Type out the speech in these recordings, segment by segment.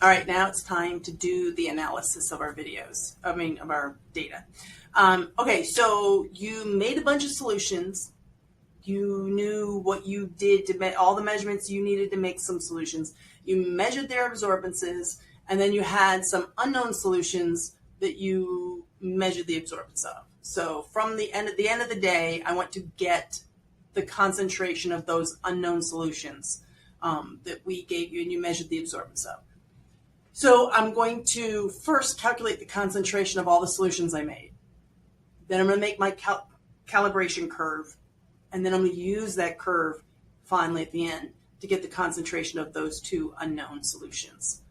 All right, now it's time to do the analysis of our videos, of our data. Okay, so you made a bunch of solutions. You knew what you did to all the measurements you needed to make some solutions. You measured their absorbances, and then you had some unknown solutions that you measured the absorbance of. So from the end of the day, I want to get the concentration of those unknown solutions that we gave you and you measured the absorbance of. So I'm going to first calculate the concentration of all the solutions I made. Then I'm going to make my calibration curve, and then I'm going to use that curve finally at the end to get the concentration of those two unknown solutions.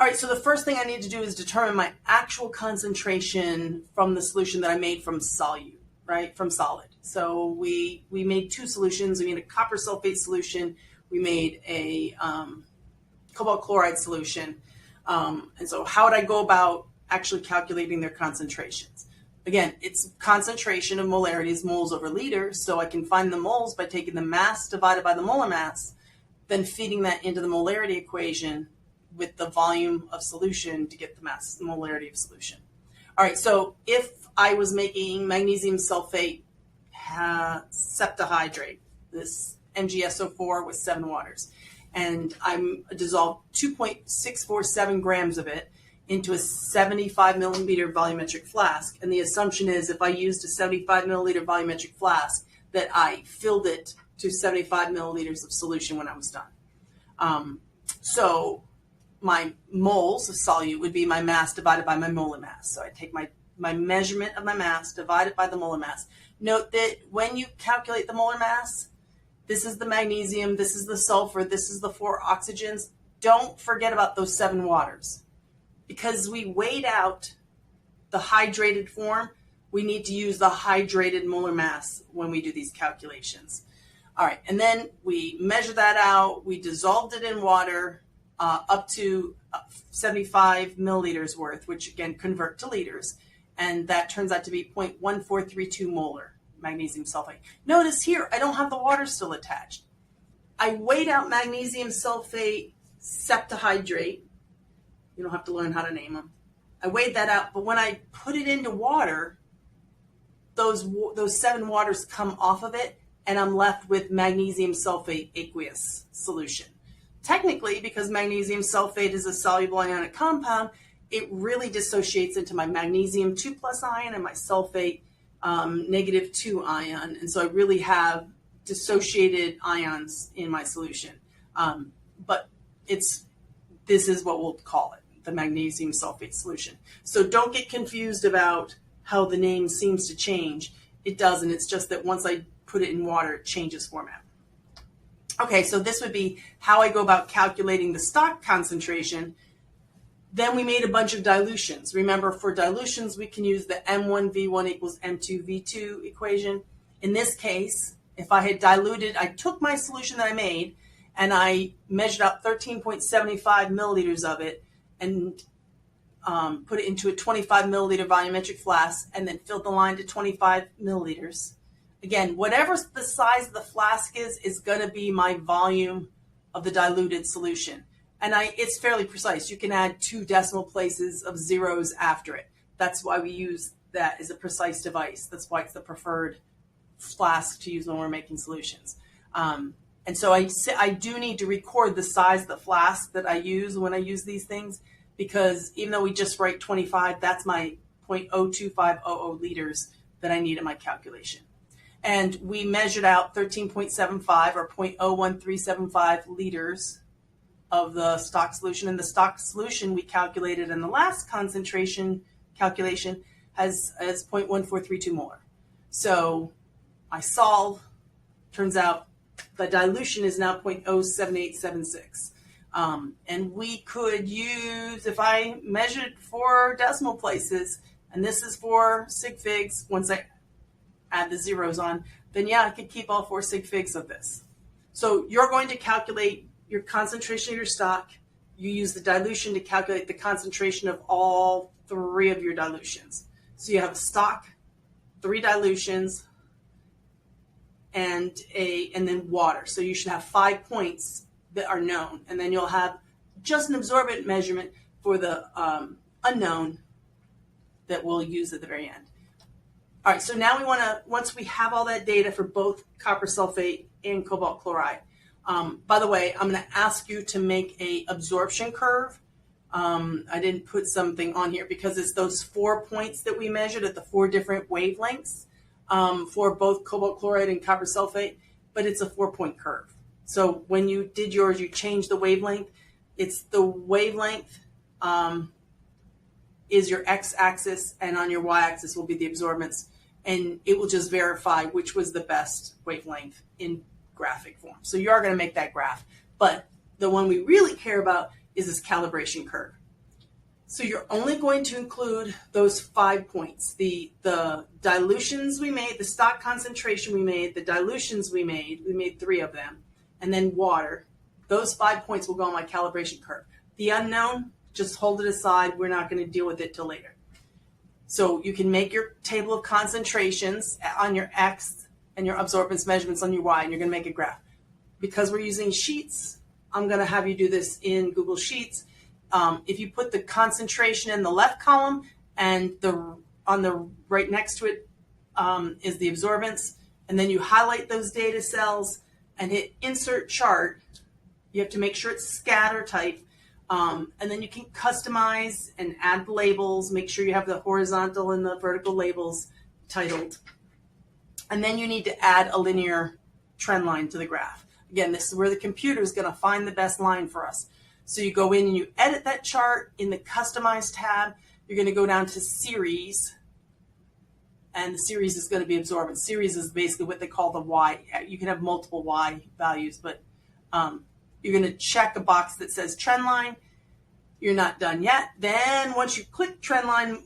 All right, so the first thing I need to do is determine my actual concentration from the solution that I made from solute, right, from solid. So we made two solutions. We made a copper sulfate solution. We made a cobalt chloride solution. And so how would I go about actually calculating their concentrations? Again, it's concentration of molarity is moles over liters, so I can find the moles by taking the mass divided by the molar mass, then feeding that into the molarity equation with the volume of solution to get the mass molarity of solution. All right, so if I was making magnesium sulfate septahydrate, this MgSO4 with 7 waters, and I'm dissolved 2.647 grams of it into a 75 milliliter volumetric flask. And the assumption is if I used a 75 milliliter volumetric flask that I filled it to 75 milliliters of solution when I was done. So my moles of solute would be my mass divided by my molar mass. So I take my measurement of my mass divided by the molar mass. Note that when you calculate the molar mass, this is the magnesium, this is the sulfur, this is the 4 oxygens. Don't forget about those 7 waters. Because we weighed out the hydrated form, we need to use the hydrated molar mass when we do these calculations. All right, and then we measure that out. We dissolved it in water up to 75 milliliters worth, which again convert to liters, and that turns out to be 0.1432 molar magnesium sulfate. Notice here, I don't have the water still attached. I weighed out magnesium sulfate septahydrate. You don't have to learn how to name them. I weighed that out, but when I put it into water, those 7 waters come off of it, and I'm left with magnesium sulfate aqueous solution. Technically, because magnesium sulfate is a soluble ionic compound, it really dissociates into my magnesium 2+ ion and my sulfate -2 ion. And so I really have dissociated ions in my solution. But this is what we'll call it, the magnesium sulfate solution. So don't get confused about how the name seems to change. It doesn't. It's just that once I put it in water, it changes format. Okay, so this would be how I go about calculating the stock concentration. Then we made a bunch of dilutions. Remember, for dilutions, we can use the M1V1 equals M2V2 equation. In this case, if I had diluted, I took my solution that I made and I measured out 13.75 milliliters of it and put it into a 25 milliliter volumetric flask and then filled the line to 25 milliliters. Again, whatever the size of the flask is going to be my volume of the diluted solution. And it's fairly precise. You can add 2 decimal places of zeros after it. That's why we use that as a precise device. That's why it's the preferred flask to use when we're making solutions. And so I do need to record the size of the flask that I use when I use these things, because even though we just write 25, that's my 0.02500 liters that I need in my calculation. And we measured out 13.75 or 0.01375 liters of the stock solution. And the stock solution we calculated in the last concentration calculation has 0.1432 molar. So I solve, turns out the dilution is now 0.07876. And we could use, if I measured 4 decimal places, and this is 4 sig figs, once I add the zeros on, then yeah, I could keep all 4 sig figs of this. So you're going to calculate your concentration of your stock. You use the dilution to calculate the concentration of all 3 of your dilutions. So you have a stock, 3 dilutions, and then water. So you should have 5 points that are known, and then you'll have just an absorbent measurement for the unknown that we'll use at the very end. All right, so now we want to, once we have all that data for both copper sulfate and cobalt chloride, by the way, I'm going to ask you to make a absorption curve. I didn't put something on here because it's those 4 points that we measured at the 4 different wavelengths for both cobalt chloride and copper sulfate, but it's a 4-point curve. So when you did yours, you changed the wavelength. It's the wavelength is your x-axis, and on your y-axis will be the absorbance, and it will just verify which was the best wavelength in graphic form. So you are going to make that graph, but the one we really care about is this calibration curve. So you're only going to include those 5 points, the dilutions we made, the stock concentration we made, the dilutions we made 3 of them, and then water. Those 5 points will go on my calibration curve. The unknown, just hold it aside. We're not going to deal with it till later. So you can make your table of concentrations on your X and your absorbance measurements on your Y, and you're going to make a graph. Because we're using Sheets, I'm going to have you do this in Google Sheets. If you put the concentration in the left column and on the right next to it is the absorbance, and then you highlight those data cells and hit Insert Chart, you have to make sure it's scatter type. And then you can customize and add labels, make sure you have the horizontal and the vertical labels titled. And then you need to add a linear trend line to the graph. Again, this is where the computer is going to find the best line for us. So you go in and you edit that chart in the Customize tab. You're going to go down to Series, and the series is going to be absorbance. Series is basically what they call the Y. You can have multiple Y values, but you're going to check a box that says trend line. You're not done yet. Then once you click trend line,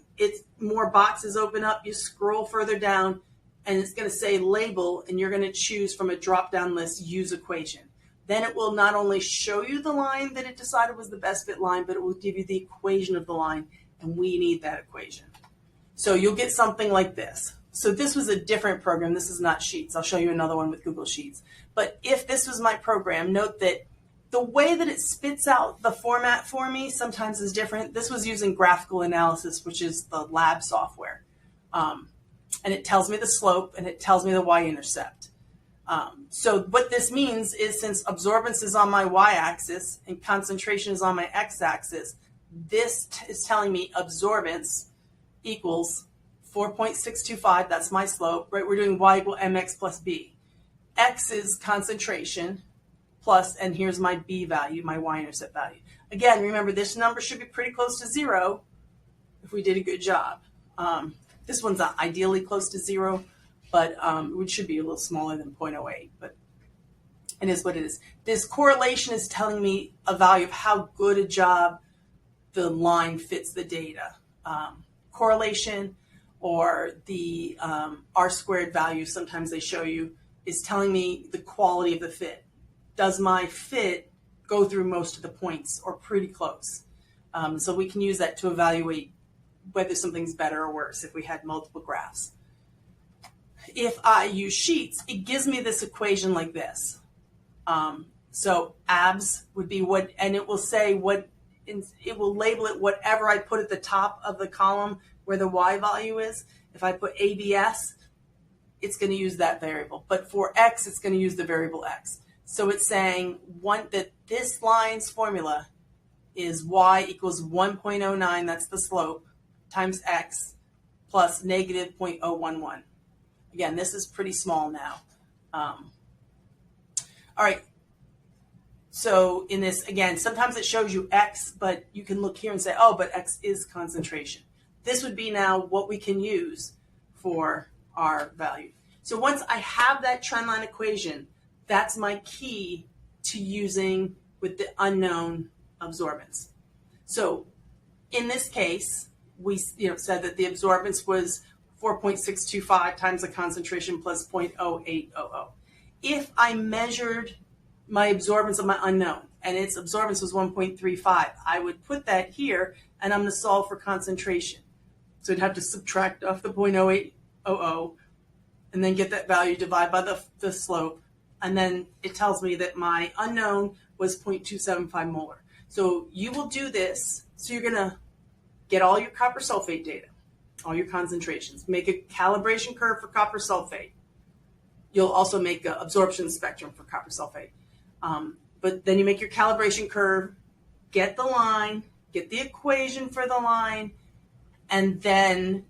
more boxes open up. You scroll further down, and it's going to say label, and you're going to choose from a drop-down list, use equation. Then it will not only show you the line that it decided was the best fit line, but it will give you the equation of the line, and we need that equation. So you'll get something like this. So this was a different program. This is not Sheets. I'll show you another one with Google Sheets. But if this was my program, note that the way that it spits out the format for me sometimes is different. This was using graphical analysis, which is the lab software. And it tells me the slope, and it tells me the y-intercept. So what this means is, since absorbance is on my y-axis and concentration is on my x-axis, this is telling me absorbance equals 4.625, that's my slope, right? We're doing y equal mx plus b. X is concentration plus, and here's my b value, my y-intercept value. Again, remember, this number should be pretty close to 0 if we did a good job. This one's not ideally close to 0, but it should be a little smaller than 0.08, but it is what it is. This correlation is telling me a value of how good a job the line fits the data. Correlation, or the R-squared value, sometimes they show you, is telling me the quality of the fit. Does my fit go through most of the points, or pretty close? So we can use that to evaluate whether something's better or worse if we had multiple graphs. If I use Sheets, it gives me this equation like this. So abs would be what, and it will say what, it will label it whatever I put at the top of the column where the Y value is. If I put ABS, it's going to use that variable. But for X, it's going to use the variable X. So it's saying that this line's formula is Y equals 1.09, that's the slope, times X plus negative 0.011. Again, this is pretty small now. All right. So in this, again, sometimes it shows you X, but you can look here and say, oh, but X is concentration. This would be now what we can use for our value. So once I have that trend line equation, that's my key to using with the unknown absorbance. So in this case, we said that the absorbance was 4.625 times the concentration plus 0.0800. If I measured my absorbance of my unknown and its absorbance was 1.35, I would put that here, and I'm going to solve for concentration. So I'd have to subtract off the 0.0800 and then get that value, divide by the slope, and then it tells me that my unknown was 0.275 molar. So you will do this. So you're going to get all your copper sulfate data, all your concentrations, make a calibration curve for copper sulfate. You'll also make an absorption spectrum for copper sulfate. But then you make your calibration curve, get the line, get the equation for the line, and then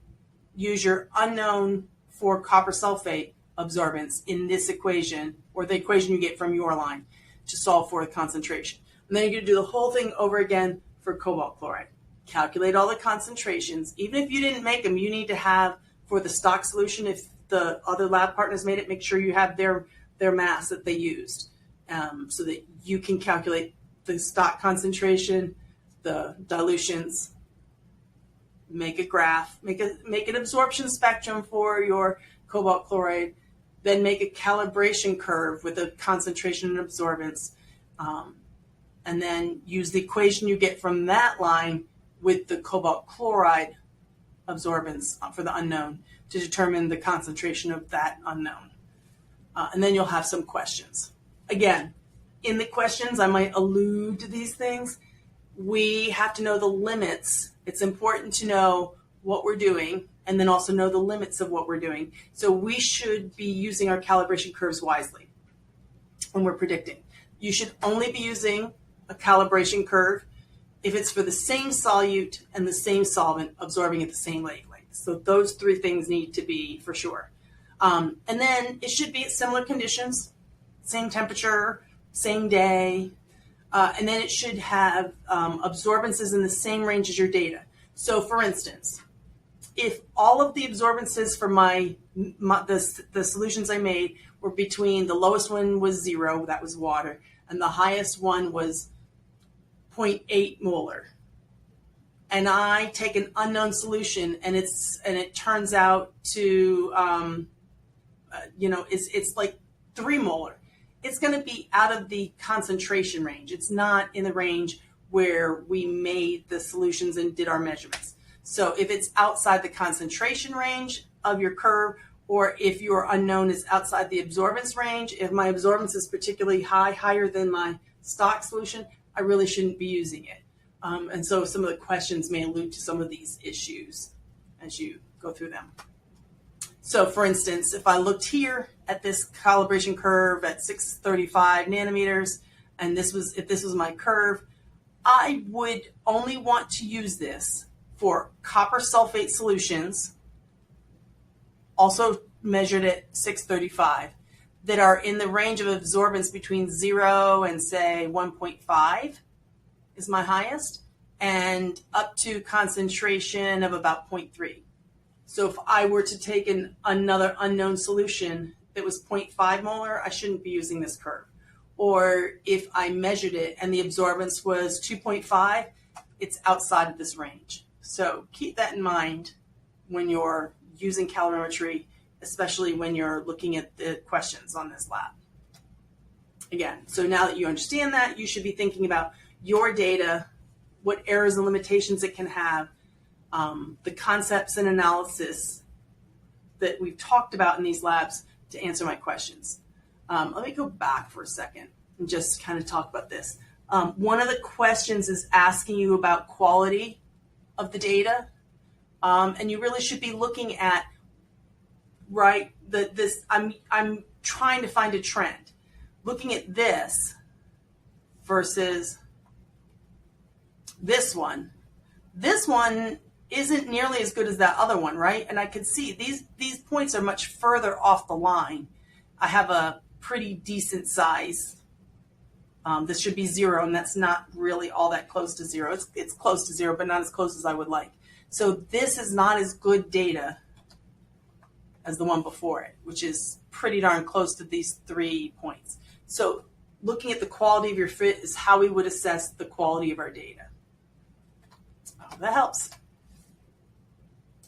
use your unknown for copper sulfate absorbance in this equation, or the equation you get from your line, to solve for the concentration. And then you're going to do the whole thing over again for cobalt chloride. Calculate all the concentrations. Even if you didn't make them, you need to have, for the stock solution, if the other lab partners made it, make sure you have their mass that they used, so that you can calculate the stock concentration, the dilutions, make a graph, make an absorption spectrum for your cobalt chloride, then make a calibration curve with a concentration and absorbance, and then use the equation you get from that line with the cobalt chloride absorbance for the unknown to determine the concentration of that unknown. And then you'll have some questions. Again, in the questions, I might allude to these things. We have to know the limits. It's important to know what we're doing and then also know the limits of what we're doing. So we should be using our calibration curves wisely when we're predicting. You should only be using a calibration curve if it's for the same solute and the same solvent absorbing at the same wavelength. So those three things need to be for sure. And then it should be at similar conditions, same temperature, same day, and then it should have absorbances in the same range as your data. So for instance, if all of the absorbances for the solutions I made were between, the lowest one was 0, that was water, and the highest one was 0.8 molar, and I take an unknown solution and it turns out to it's like 3 molar, it's going to be out of the concentration range. It's not in the range where we made the solutions and did our measurements. So if it's outside the concentration range of your curve, or if your unknown is outside the absorbance range, if my absorbance is particularly high, higher than my stock solution, I really shouldn't be using it. And so some of the questions may allude to some of these issues as you go through them. So for instance, if I looked here at this calibration curve at 635 nanometers, and if this was my curve, I would only want to use this for copper sulfate solutions, also measured at 635, that are in the range of absorbance between 0 and say 1.5 is my highest, and up to concentration of about 0.3. So if I were to take another unknown solution that was 0.5 molar, I shouldn't be using this curve. Or if I measured it and the absorbance was 2.5, it's outside of this range. So keep that in mind when you're using calorimetry, especially when you're looking at the questions on this lab. Again, so now that you understand that, you should be thinking about your data, what errors and limitations it can have, the concepts and analysis that we've talked about in these labs to answer my questions. Let me go back for a second and just kind of talk about this. One of the questions is asking you about quality of the data, and you really should be looking at, right, I'm trying to find a trend. Looking at this versus this one isn't nearly as good as that other one, right? And I could see these points are much further off the line. I have a pretty decent size. This should be 0, and that's not really all that close to 0. It's close to 0, but not as close as I would like. So this is not as good data as the one before it, which is pretty darn close to these 3 points. So looking at the quality of your fit is how we would assess the quality of our data. I hope that helps.